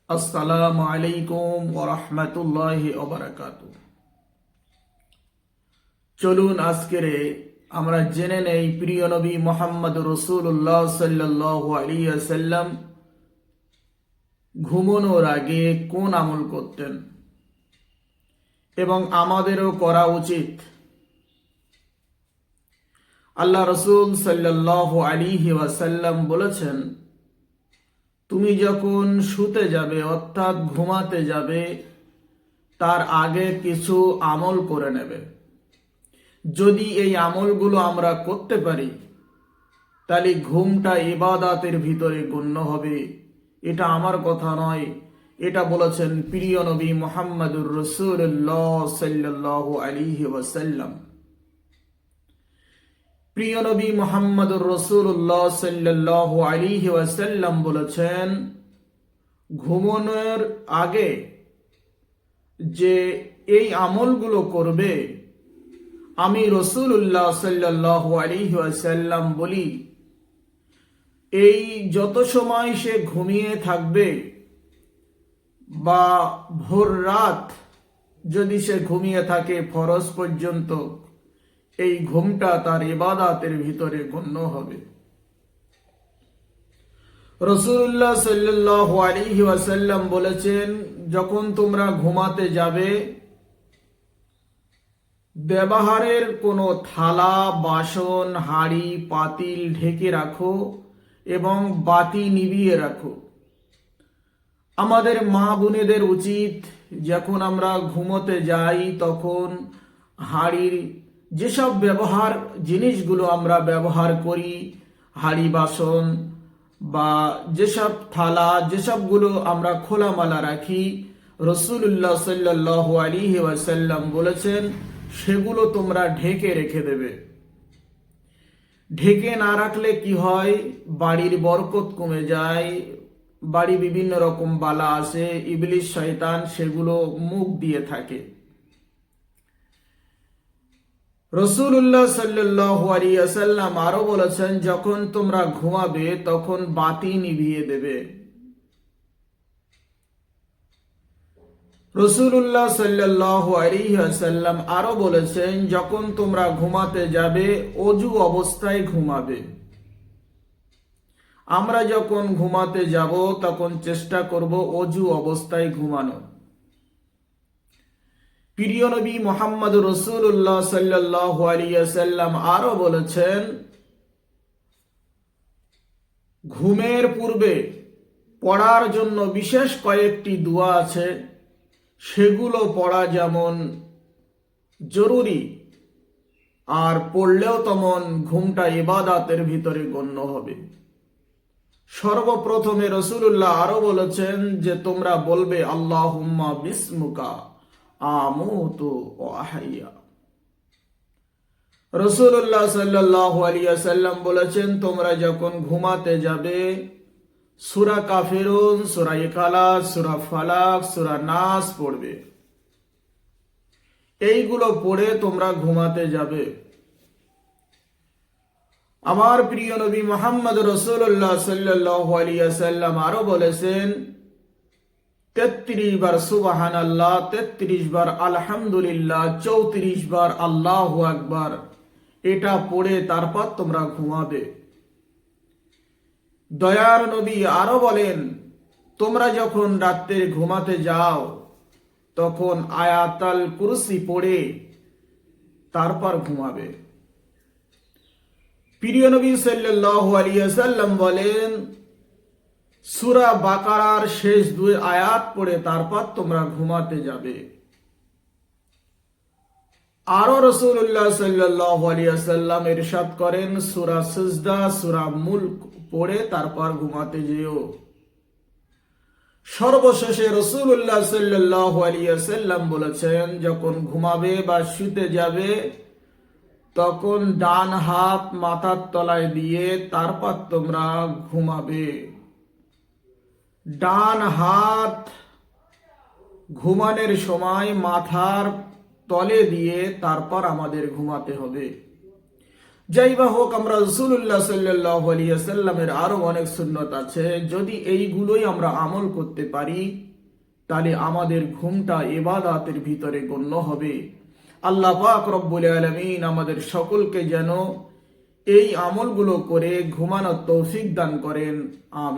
আসসালামু আলাইকুম ওয়া রাহমাতুল্লাহি ওয়া বারাকাতুহু। চলুন আজকের আমরা জেনে নেই প্রিয় নবী মুহাম্মদ রাসূলুল্লাহ সাল্লাল্লাহু আলাইহি ওয়াসাল্লাম ঘুমানোর আগে কোন আমল করতেন এবং আমাদেরও করা উচিত। আল্লাহ রাসূল সাল্লাল্লাহু আলাইহি ওয়াসাল্লাম বলেছেন, তুমি যখন শুতে যাবে অর্থাৎ ঘুমাতে যাবে তার আগে কিছু আমল করে নেবে। যদি এই আমলগুলো আমরা করতে পারি তাহলে ঘুমটা ইবাদতের ভিতরে গণ্য হবে। এটা আমার কথা নয়, এটা বলেছেন প্রিয় নবী মুহাম্মদুর রাসূলুল্লাহ সাল্লাল্লাহু আলাইহি ওয়াসাল্লাম। প্রিয় নবী মুহাম্মদুর রাসূলুল্লাহ সাল্লাল্লাহু আলাইহি ওয়াসাল্লাম বলেছেন, ঘুমানোর আগে যে এই আমলগুলো করবে আমি রাসূলুল্লাহ সাল্লাল্লাহু আলাইহি ওয়াসাল্লাম বলি, এই যত সময় সে ঘুমিয়ে থাকবে বা ভোর রাত যদি সে ঘুমিয়ে থাকে ফরজ পর্যন্ত, এই ঘুমটা তার ইবাদতের ভিতরে গণ্য হবে। রাসূলুল্লাহ সাল্লাল্লাহু আলাইহি ওয়াসাল্লাম বলেছেন, যখন তোমরা ঘুমাতে যাবে ব্যবহারের কোনো থালা, বাসন, হাঁড়ি, পাতিল ঢেকে রাখো এবং বাতি নিভিয়ে রাখো। আমাদের মা বোনেদের উচিত যখন আমরা ঘুমোতে যাই তখন হাঁড়ির যেসব ব্যবহার জিনিসগুলো আমরা ব্যবহার করি, হাঁড়ি বাসন বা যেসব থালা যেসবগুলো আমরা খোলামেলা রাখি, রাসূলুল্লাহ সাল্লাল্লাহু আলাইহি ওয়াসাল্লাম বলেছেন সেগুলো তোমরা ঢেকে রেখে দেবে। ঢেকে না রাখলে কি হয়, বাড়ির বরকত কমে যায়, বাড়ি বিভিন্ন রকম বালা আসে, ইবলিশ শয়তান সেগুলো মুখ দিয়ে থাকে। রাসূলুল্লাহ সাল্লাল্লাহু আলাইহি ওয়াসাল্লাম আরো বলেছেন, যখন তোমরা ঘুমাবে তখন বাতি নিভিয়ে দেবে। রাসূলুল্লাহ সাল্লাল্লাহু আলাইহি ওয়াসাল্লাম আরো বলেছেন, যখন তোমরা ঘুমাতে যাবে ওযু অবস্থায় ঘুমাবে। আমরা যখন ঘুমাতে যাব তখন চেষ্টা করব ওযু অবস্থায় ঘুমানো। প্রিয় নবী মুহাম্মদ রাসূলুল্লাহ সাল্লাল্লাহু আলাইহি ওয়াসাল্লাম আরো বলেছেন, ঘুমের পূর্বে পড়ার জন্য বিশেষ কয়েকটি দোয়া আছে, সেগুলো পড়া যেমন জরুরি আর পড়লেও তেমন ঘুমটা ইবাদতের ভিতরে গণ্য হবে। সর্বপ্রথমে রাসূলুল্লাহ আরো বলেছেন যে তোমরা বলবে, আল্লাহুম্মা বিসমুকা আমুতু ওয়া আহইয়া। রাসূলুল্লাহ সাল্লাল্লাহু আলাইহি ওয়াসাল্লাম বলেছেন, তোমরা যখন ঘুমাতে যাবে সূরা কাফিরুন, সূরা ইখলাস, সূরা ফালাক, সূরা নাস পড়বে। এইগুলো পড়ে তোমরা ঘুমাতে যাবে। আমার প্রিয় নবী মুহাম্মদ রাসূলুল্লাহ সাল্লাল্লাহু আলাইহি ওয়াসাল্লাম আরো বলেছেন, 33 বার সুবহানাল্লাহ, 33 বার আলহামদুলিল্লাহ, 34 বার আল্লাহু আকবার, এটা পড়ে তারপর তোমরা ঘুমাবে। দয়ার নবী আরো বলেন, তোমরা যখন রাতে ঘুমাতে যাও তখন আয়াতুল কুরসি পড়ে তারপর ঘুমাবে। প্রিয় নবী সাল্লাল্লাহু আলাইহি ওয়াসাল্লাম বলেন, সূরা বাকারার শেষ দুই আয়াত পড়ে তারপর তোমরা ঘুমাতে যাবে। আরো রাসূলুল্লাহ সাল্লাল্লাহু আলাইহি ওয়াসাল্লাম ইরশাদ করেন, সূরা সিজদা, সূরা মুলক পড়ে তারপর ঘুমাতে যেও। সর্বশেষে রাসূলুল্লাহ সাল্লাল্লাহু আলাইহি ওয়াসাল্লাম বলেছেন, যখন ঘুমাবে বা শুতে যাবে তখন ডান হাত মাথার তলায় দিয়ে তারপর তোমরা ঘুমাবে। ডান হাত ঘুমানোর সময় মাথার তলে দিয়ে তারপর আমাদের ঘুমাতে হবে। যাই বা হোক, আমরা রাসূলুল্লাহ সাল্লাল্লাহু আলাইহি ওয়াসাল্লামের আরো অনেক সুন্নত আছে, যদি এইগুলোই আমরা আমল করতে পারি তাহলে আমাদের ঘুমটা ইবাদতের ভিতরে গণ্য হবে। আল্লাহ পাক রব্বুল আলামিন আমাদের সকলকে যেন এই আমলগুলো করে ঘুমানোর তৌফিক দান করেন। আমিন।